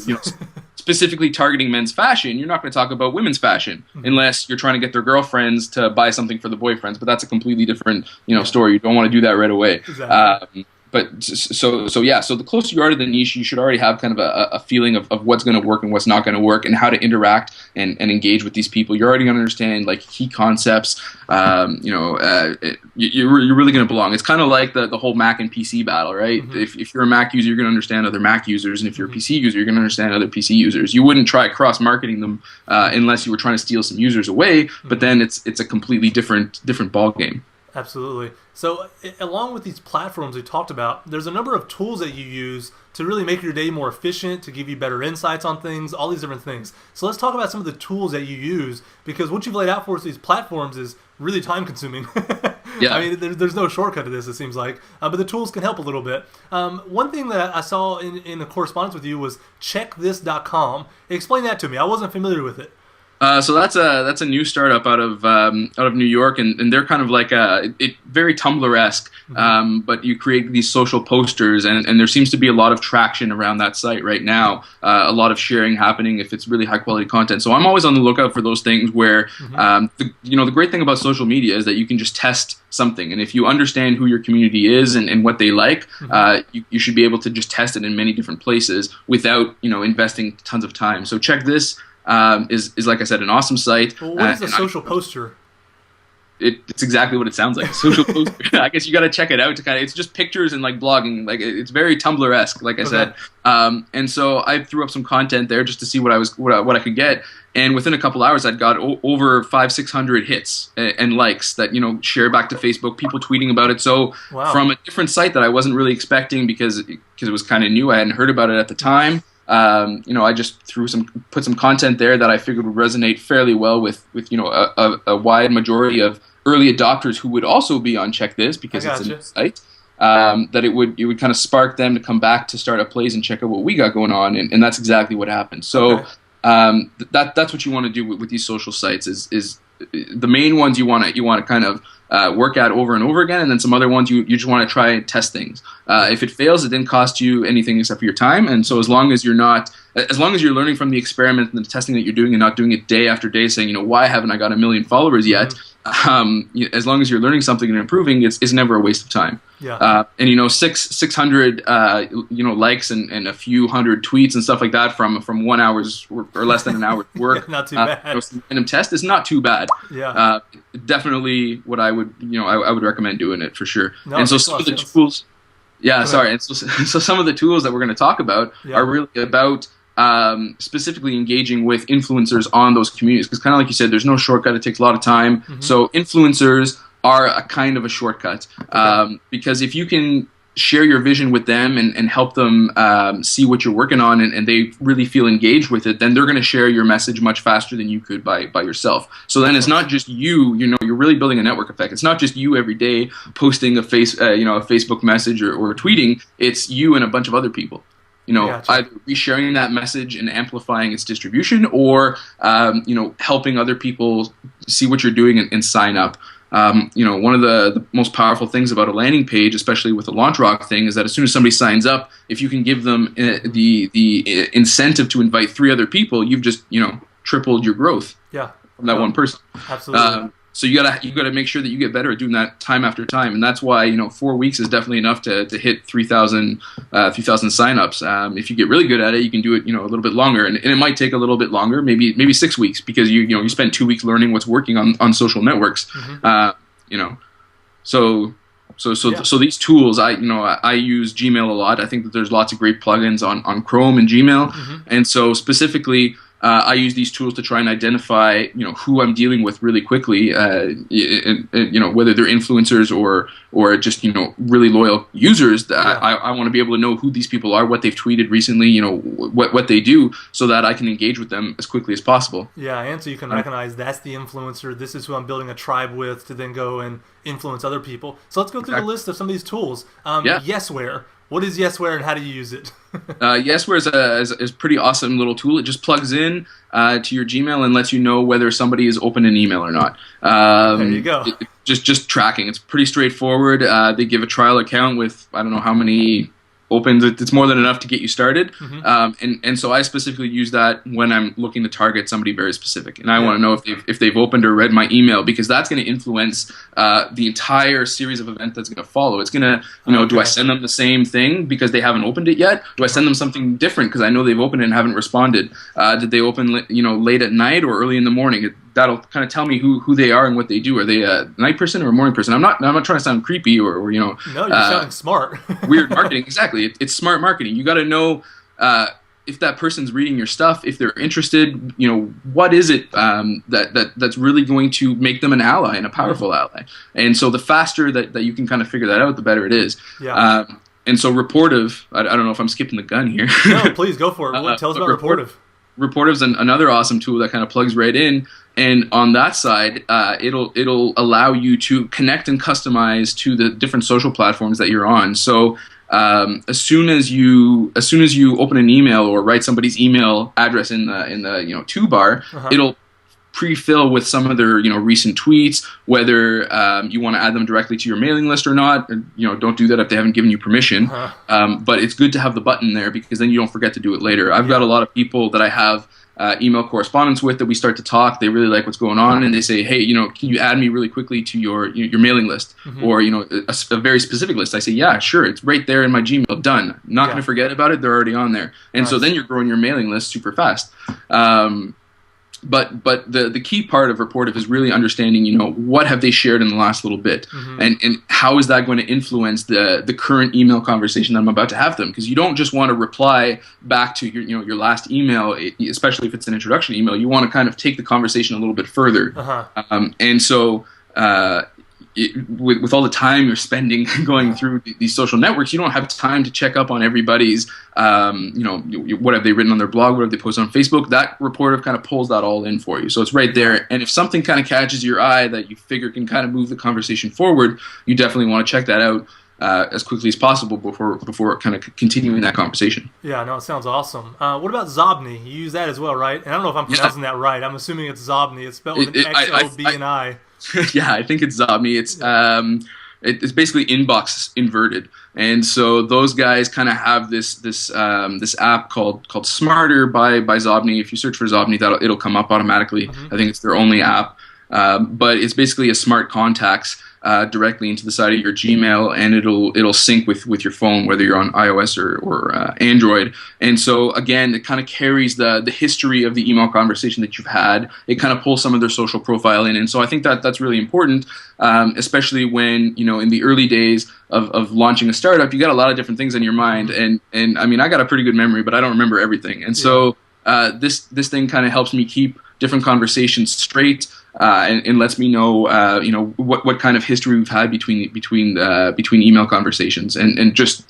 specifically targeting men's fashion, you're not going to talk about women's fashion unless you're trying to get their girlfriends to buy something for the boyfriends. But that's a completely different, story. You don't want to do that right away. Exactly. But so the closer you are to the niche, you should already have kind of a feeling of what's going to work and what's not going to work and how to interact and engage with these people. You're already going to understand key concepts. You're really going to belong. It's kind of like the whole Mac and PC battle, right? Mm-hmm. If you're a Mac user, you're going to understand other Mac users, and if you're a PC user, you're going to understand other PC users. You wouldn't try cross-marketing them unless you were trying to steal some users away. Mm-hmm. But then it's a completely different ball game. Absolutely. So along with these platforms we talked about, there's a number of tools that you use to really make your day more efficient, to give you better insights on things, all these different things. So let's talk about some of the tools that you use, because what you've laid out for us, these platforms, is really time consuming. Yeah. I mean, there's no shortcut to this, it seems like. But the tools can help a little bit. One thing that I saw in the correspondence with you was checkthis.com. Explain that to me. I wasn't familiar with it. So that's a new startup out of New York, and they're kind of like very Tumblr-esque, but you create these social posters, and there seems to be a lot of traction around that site right now. A lot of sharing happening if it's really high quality content. So I'm always on the lookout for those things where the great thing about social media is that you can just test something, and if you understand who your community is and what they like, you should be able to just test it in many different places without investing tons of time. So check this. Is like I said, an awesome site. Well, what is a social poster? It's exactly what it sounds like. A social poster. I guess you got to check it out to kind of. It's just pictures and blogging. It's very Tumblr-esque, like I said. And so I threw up some content there just to see what I could get. And within a couple hours, I'd got over 500-600 hits and likes that share back to Facebook. People tweeting about it. So from a different site that I wasn't really expecting because it was kind of new. I hadn't heard about it at the time. I just put some content there that I figured would resonate fairly well with a wide majority of early adopters who would also be on Check This because it's a new site. That it would kind of spark them to come back to Startup Plays and check out what we got going on, and that's exactly what happened. So that's what you want to do with these social sites is the main ones you want to kind of work at over and over again, and then some other ones you just want to try and test things. If it fails, it didn't cost you anything except for your time, and so as long as you're learning from the experiment and the testing that you're doing and not doing it day after day saying, why haven't I got 1 million followers yet, as long as you're learning something and improving, it's never a waste of time. Yeah. And 600 likes and a few hundred tweets and stuff like that from 1 hour's or less than an hour's work. Not too bad. Some random test is not too bad. Yeah. Definitely what I would I would recommend doing it for sure. No, and so some of the tools. Yeah, sorry. And so some of the tools that we're going to talk about are really about specifically engaging with influencers on those communities, because kind of like you said, there's no shortcut. It takes a lot of time. Mm-hmm. So influencers are a kind of a shortcut, because if you can share your vision with them and help them see what you're working on, and they really feel engaged with it, then they're going to share your message much faster than you could by yourself. So then it's not just you, you're really building a network effect. It's not just you every day posting a Facebook message or tweeting. It's you and a bunch of other people. Either resharing that message and amplifying its distribution, or helping other people see what you're doing and sign up. One of the most powerful things about a landing page, especially with a launch rock thing, is that as soon as somebody signs up, if you can give them the incentive to invite 3 other people, you've just tripled your growth from that one person. Absolutely. So you gotta make sure that you get better at doing that time after time, and that's why 4 weeks is definitely enough to hit 3,000 signups. If you get really good at it, you can do it a little bit longer, and it might take a little bit longer, maybe 6 weeks, because you spend 2 weeks learning what's working on social networks. Mm-hmm. So these tools, I use Gmail a lot. I think that there's lots of great plugins on Chrome and Gmail, mm-hmm. and so specifically, I use these tools to try and identify, who I'm dealing with really quickly, whether they're influencers or just, really loyal users. I want to be able to know who these people are, what they've tweeted recently, what they do, so that I can engage with them as quickly as possible. Yeah, and so you can recognize that's the influencer. This is who I'm building a tribe with to then go and influence other people. So let's go through the list of some of these tools. Yesware. What is Yesware and how do you use it? Yesware is a pretty awesome little tool. It just plugs in to your Gmail and lets you know whether somebody has opened an email or not. There you go. Just tracking. It's pretty straightforward. They give a trial account with I don't know how many opens. It's more than enough to get you started. Mm-hmm. And so I specifically use that when I'm looking to target somebody very specific, and I want to know if they've opened or read my email, because that's going to influence the entire series of events that's going to follow. It's going to, do I send them the same thing because they haven't opened it yet? Do I send them something different because I know they've opened it and haven't responded? Did they open late at night or early in the morning? That'll kind of tell me who they are and what they do. Are they a night person or a morning person? I'm not trying to sound creepy or No, you're sounding smart. Weird marketing, exactly. It's smart marketing. You got to know if that person's reading your stuff, if they're interested. What is it that's really going to make them an ally and a powerful ally? And so the faster that you can kind of figure that out, the better it is. Yeah. And so Reportive, I don't know if I'm skipping the gun here. No, please go for it. Tell us about Reportive. Reportive's another awesome tool that kind of plugs right in, and on that side, it'll allow you to connect and customize to the different social platforms that you're on. So as soon as you open an email or write somebody's email address in the toolbar, it'll pre-fill with some of their recent tweets, whether you want to add them directly to your mailing list or not. Don't do that if they haven't given you permission. But it's good to have the button there, because then you don't forget to do it later. I've got a lot of people that I have email correspondence with that we start to talk. They really like what's going on, and they say, hey, can you add me really quickly to your mailing list, or a very specific list? I say, yeah, sure, it's right there in my Gmail. Done. Not going to forget about it. They're already on there, and so then you're growing your mailing list super fast. But the key part of Reportive is really understanding, what have they shared in the last little bit, and how is that going to influence the current email conversation that I'm about to have them? Because you don't just want to reply back to your last email, especially if it's an introduction email. You want to kind of take the conversation a little bit further, and so. With all the time you're spending going through these social networks, you don't have time to check up on everybody's, what have they written on their blog, what have they posted on Facebook. That Reportive kind of pulls that all in for you. So it's right there. And if something kind of catches your eye that you figure can kind of move the conversation forward, you definitely want to check that out as quickly as possible before kind of continuing that conversation. Yeah, no, it sounds awesome. What about Zobni? You use that as well, right? And I don't know if I'm pronouncing that right. I'm assuming it's Zobni. It's spelled with an X-O-B-N-I. Yeah, I think it's Zobni. It's basically inbox inverted, and so those guys kind of have this app called Smarter by Zobni. If you search for Zobni, it'll come up automatically. I think it's their only app. but it's basically a smart contacts directly into the side of your Gmail, and it'll sync with your phone, whether you're on iOS or Android. And so again, it kind of carries the history of the email conversation that you've had. It kind of pulls some of their social profile in, and so I think that's really important, especially when in the early days of launching a startup, you got a lot of different things on your mind, and I mean, I got a pretty good memory, but I don't remember everything, and so this thing kind of helps me keep different conversations straight. And lets me know, what kind of history we've had between email conversations, and just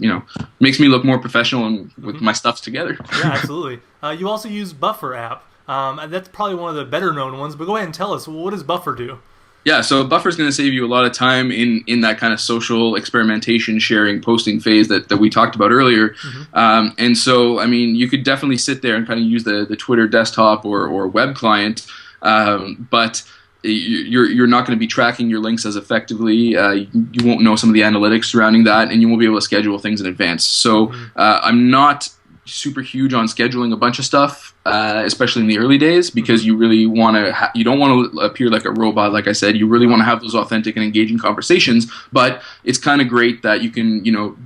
makes me look more professional and with my stuffs together. Yeah, absolutely. You also use Buffer app. That's probably one of the better known ones. But go ahead and tell us, what does Buffer do? Yeah, so Buffer is going to save you a lot of time in that kind of social experimentation, sharing, posting phase that we talked about earlier. And so, I mean, you could definitely sit there and kind of use the Twitter desktop or web client, but you're not going to be tracking your links as effectively. You won't know some of the analytics surrounding that, and you won't be able to schedule things in advance. So I'm not super huge on scheduling a bunch of stuff, especially in the early days, because you really want to you don't want to appear like a robot. Like I said, you really want to have those authentic and engaging conversations, but it's kind of great that you can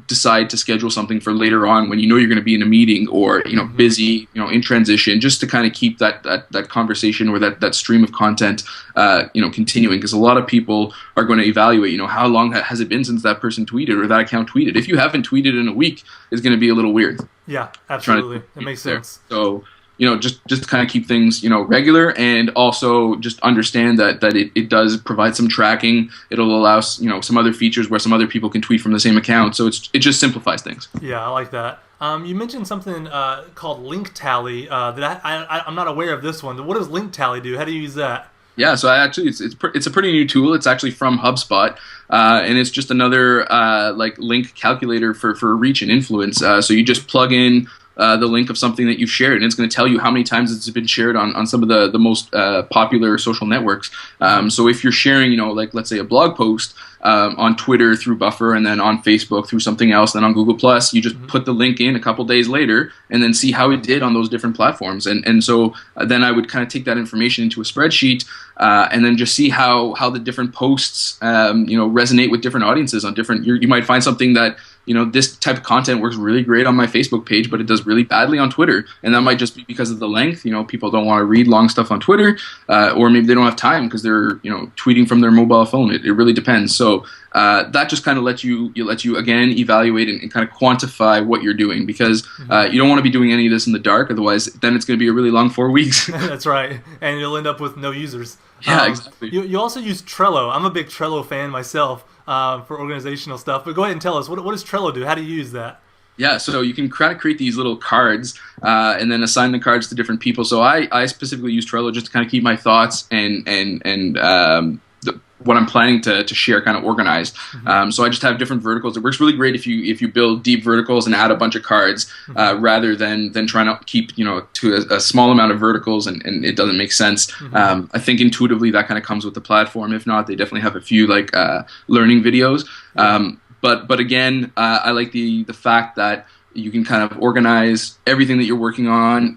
decide to schedule something for later on when you're going to be in a meeting or busy, in transition, just to kind of keep that conversation or that stream of content continuing, because a lot of people are going to evaluate how long has it been since that person tweeted or that account tweeted. If you haven't tweeted in a week, it's going to be a little weird. Yeah, absolutely. It makes sense. So, just kind of keep things, regular, and also just understand that it does provide some tracking. It'll allow, some other features where some other people can tweet from the same account. So it just simplifies things. Yeah, I like that. You mentioned something called Link Tally that I'm not aware of this one. What does Link Tally do? How do you use that? Yeah, so it's a pretty new tool. It's actually from HubSpot, and it's just another link calculator for reach and influence. So you just plug in the link of something that you've shared, and it's going to tell you how many times it's been shared on some of the most popular social networks. So if you're sharing, let's say a blog post on Twitter through Buffer, and then on Facebook through something else, then on Google Plus, you just put the link in a couple days later, and then see how it did on those different platforms. And so then I would kind of take that information into a spreadsheet, and then just see how the different posts resonate with different audiences on different. You might find something that this type of content works really great on my Facebook page, but it does really badly on Twitter. And that might just be because of the length. People don't want to read long stuff on Twitter, or maybe they don't have time because they're, tweeting from their mobile phone. It really depends. So that just kind of lets you again evaluate and kind of quantify what you're doing, because you don't want to be doing any of this in the dark. Otherwise, then it's going to be a really long 4 weeks. That's right. And you'll end up with no users. Yeah, exactly. You also use Trello. I'm a big Trello fan myself for organizational stuff. But go ahead and tell us, what does Trello do? How do you use that? Yeah, so you can kind of create these little cards and then assign the cards to different people. So I specifically use Trello just to kind of keep my thoughts and what I'm planning to share kind of organized. So I just have different verticals. It works really great if you build deep verticals and add a bunch of cards rather than trying to keep to a small amount of verticals and it doesn't make sense. I think intuitively that kind of comes with the platform. If not, they definitely have a few learning videos. But again, I like the fact that you can kind of organize everything that you're working on,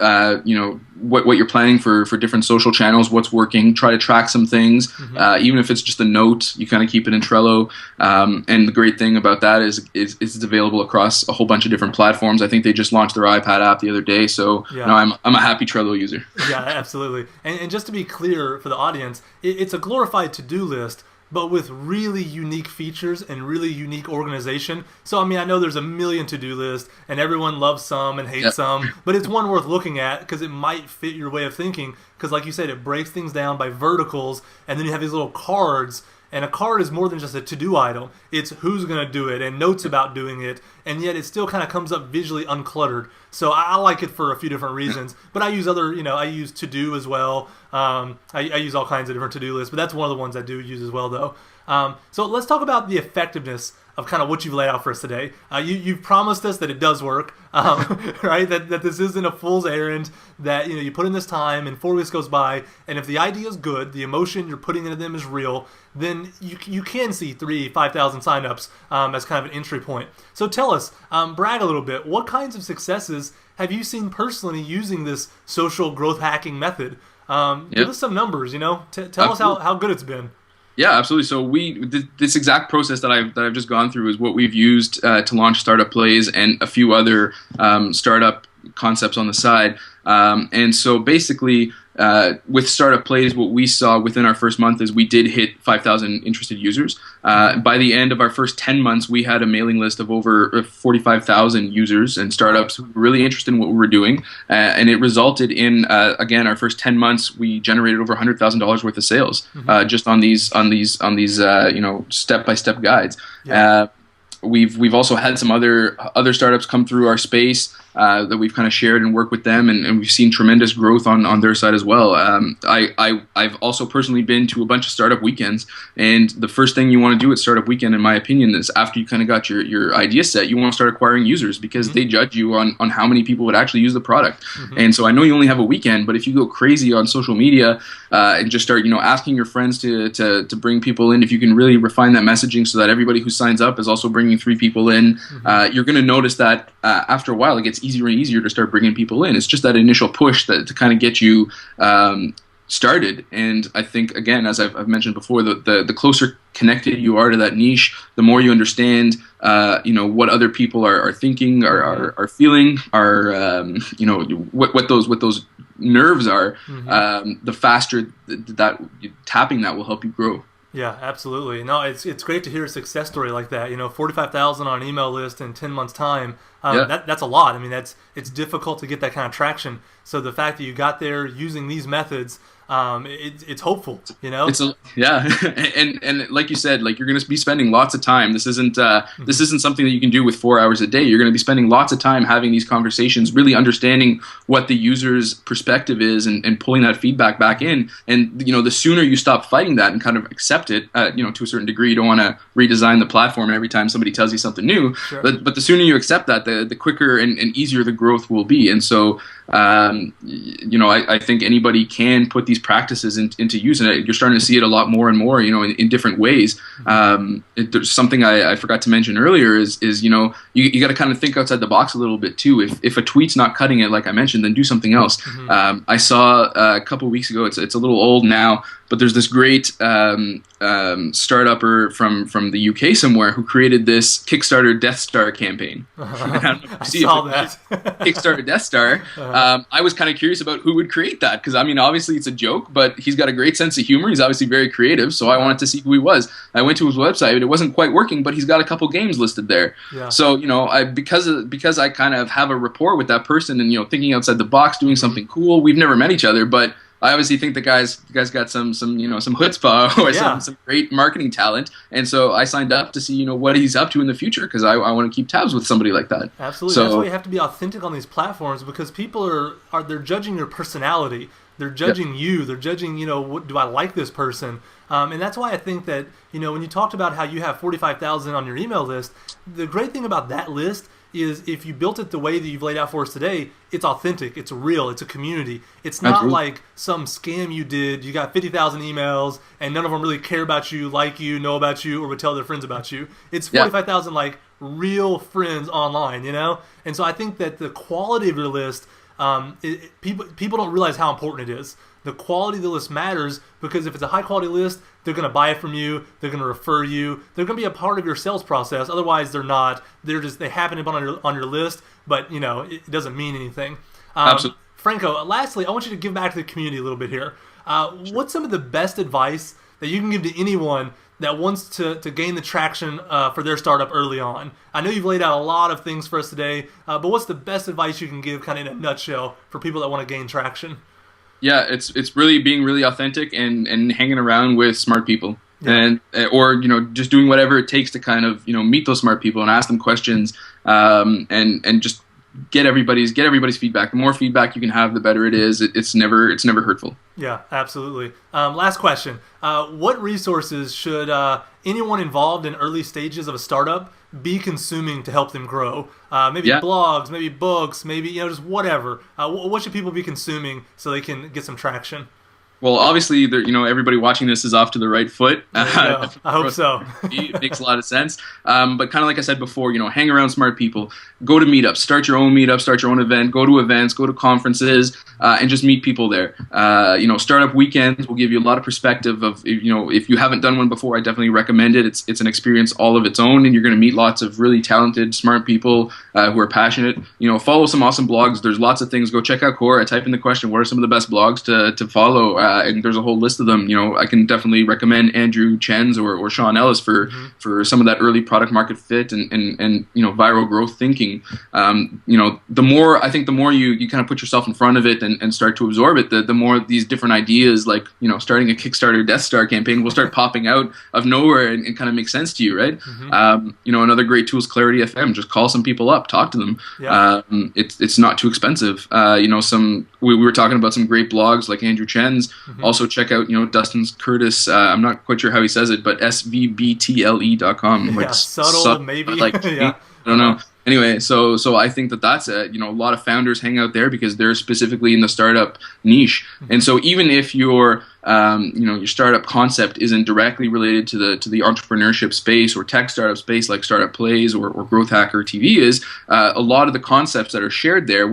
what you're planning for different social channels, what's working, try to track some things. Even if it's just a note, you kind of keep it in Trello. And the great thing about that is it's available across a whole bunch of different platforms. I think they just launched their iPad app the other day. So I'm a happy Trello user. Yeah, absolutely. And just to be clear for the audience, it's a glorified to-do list, but with really unique features and really unique organization. So, I mean, I know there's a million to-do lists, and everyone loves some and hates some, but it's one worth looking at because it might fit your way of thinking. Because, like you said, it breaks things down by verticals, and then you have these little cards. And a card is more than just a to-do item. It's who's going to do it and notes about doing it. And yet it still kind of comes up visually uncluttered. So I like it for a few different reasons. But I use I use to-do as well. I use all kinds of different to-do lists. But that's one of the ones I do use as well, though. So let's talk about the effectiveness of kind of what you've laid out for us today. You've promised us that it does work, right? That this isn't a fool's errand, that you put in this time and 4 weeks goes by, and if the idea is good, the emotion you're putting into them is real, then you can see 5,000 signups as kind of an entry point. So tell us, brag a little bit, what kinds of successes have you seen personally using this social growth hacking method? Give us some numbers. Tell us how good it's been. Yeah, absolutely. So this exact process that I've just gone through is what we've used to launch Startup Plays and a few other startup concepts on the side. And so basically, with Startup Plays, what we saw within our first month is we did hit 5,000 interested users. By the end of our first 10 months, we had a mailing list of over 45,000 users and startups who were really interested in what we were doing. And it resulted in, again, our first 10 months, we generated over $100,000 worth of sales just on these step-by-step guides. Yeah. We've also had some other startups come through our space that we've kind of shared and worked with them, and we've seen tremendous growth on their side as well. I've also personally been to a bunch of startup weekends, and the first thing you want to do at startup weekend, in my opinion, is after you kind of got your idea set, you want to start acquiring users because they judge you on how many people would actually use the product. And so I know you only have a weekend, but if you go crazy on social media and just start asking your friends to bring people in, if you can really refine that messaging so that everybody who signs up is also bringing 3 people in, you're going to notice that after a while it gets easier and easier to start bringing people in. It's just that initial push to kind of get you started. And I think, again, as I've mentioned before, the closer connected you are to that niche, the more you understand what other people are thinking, are feeling, what those nerves are, the faster that tapping that will help you grow. Yeah, absolutely. No, it's great to hear a success story like that. 45,000 on an email list in 10 months' time. That's a lot. I mean, it's difficult to get that kind of traction. So the fact that you got there using these methods, it's hopeful. And like you said, like you're going to be spending lots of time. This isn't something that you can do with 4 hours a day. You're going to be spending lots of time having these conversations, really understanding what the user's perspective is, and pulling that feedback back in. And the sooner you stop fighting that and kind of accept it, to a certain degree, you don't want to redesign the platform every time somebody tells you something new. Sure. But the sooner you accept that, the quicker and easier the growth will be. And so, I think anybody can put these practices into use, and you're starting to see it a lot more and more, in different ways. There's something I forgot to mention earlier is you got to kind of think outside the box a little bit too. If a tweet's not cutting it, like I mentioned, then do something else. I saw a couple of weeks ago, it's a little old now, but there's this great startupper from the UK somewhere who created this Kickstarter Death Star campaign. I saw that. Kickstarter Death Star. I was kind of curious about who would create that because, obviously it's a joke, but he's got a great sense of humor. He's obviously very creative, so I wanted to see who he was. I went to his website, and it wasn't quite working, but he's got a couple games listed there. Yeah. So, because I kind of have a rapport with that person and, thinking outside the box, doing something cool. We've never met each other, but I obviously think the guy's got some chutzpah or some great marketing talent, and so I signed up to see what he's up to in the future because I want to keep tabs with somebody like that. Absolutely, so, that's why you have to be authentic on these platforms because people they're judging your personality, they're judging you, they're judging do I like this person, and that's why I think that when you talked about how you have 45,000 on your email list, the great thing about that list is if you built it the way that you've laid out for us today, it's authentic, it's real, it's a community. It's not Absolutely. like some scam you did. You got 50,000 emails and none of them really care about you, like you, know about you, or would tell their friends about you. It's 45,000 like real friends online, And so I think that the quality of your list, people don't realize how important it is. The quality of the list matters because if it's a high quality list, they're going to buy it from you. They're going to refer you. They're going to be a part of your sales process. Otherwise, they're not. They happen to be on your list, but it doesn't mean anything. Absolutely. Franco, lastly, I want you to give back to the community a little bit here. What's some of the best advice that you can give to anyone that wants to gain the traction for their startup early on? I know you've laid out a lot of things for us today, but what's the best advice you can give kind of in a nutshell for people that want to gain traction? Yeah, it's really being really authentic and hanging around with smart people, and or just doing whatever it takes to kind of meet those smart people and ask them questions, and just get everybody's feedback. The more feedback you can have, the better it is. It's never hurtful. Yeah, absolutely. Last question: what resources should anyone involved in early stages of a startup be consuming to help them grow? Maybe blogs, maybe books, maybe just whatever. What should people be consuming so they can get some traction? Well, obviously, everybody watching this is off to the right foot. I hope so. It makes a lot of sense. But kind of like I said before, hang around smart people. Go to meetups. Start your own meetup. Start your own event. Go to events. Go to conferences. and just meet people there. Startup weekends will give you a lot of perspective of, if you haven't done one before, I definitely recommend it. It's an experience all of its own, and you're going to meet lots of really talented, smart people who are passionate. Follow some awesome blogs. There's lots of things. Go check out Quora. Type in the question, what are some of the best blogs to follow? And there's a whole list of them. I can definitely recommend Andrew Chen's or Sean Ellis for some of that early product market fit and viral growth thinking. The more you kind of put yourself in front of it and start to absorb it, the more these different ideas, like starting a Kickstarter Death Star campaign, will start popping out of nowhere and kind of make sense to you, right? Another great tool is Clarity FM. Just call some people up, talk to them. Yeah. It's not too expensive. We were talking about some great blogs like Andrew Chen's. Also check out Dustin Curtis. I'm not quite sure how he says it, but svbtle.com. Yeah, subtle maybe. Yeah. I don't know. Anyway, so I think that's a lot of founders hang out there because they're specifically in the startup niche, and so even if your startup concept isn't directly related to the entrepreneurship space or tech startup space like Startup Plays or Growth Hacker TV is, a lot of the concepts that are shared there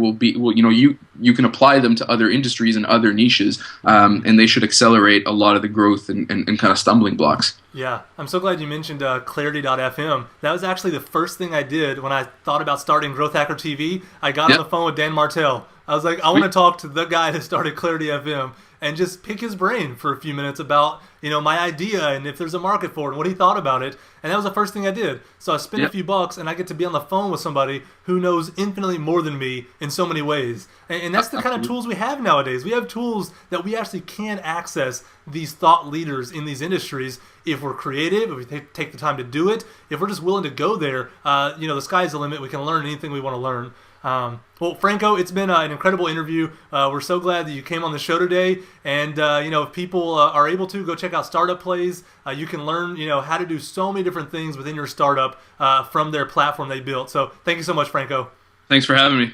you can apply them to other industries and other niches, and they should accelerate a lot of the growth and kind of stumbling blocks. Yeah, I'm so glad you mentioned Clarity.fm. That was actually the first thing I did when I thought about starting Growth Hacker TV. I got on the phone with Dan Martell. I was like, I want to talk to the guy that started Clarity FM and just pick his brain for a few minutes about my idea and if there's a market for it and what he thought about it. And that was the first thing I did. So I spent a few bucks and I get to be on the phone with somebody who knows infinitely more than me in so many ways. And that's the kind of tools we have nowadays. We have tools that we actually can access these thought leaders in these industries if we're creative, if we take the time to do it, if we're just willing to go there. The sky's the limit. We can learn anything we want to learn. Well, Franco, it's been an incredible interview. We're so glad that you came on the show today. And, if people are able to, go check out Startup Plays. You can learn, how to do so many different things within your startup from their platform they built. So thank you so much, Franco. Thanks for having me.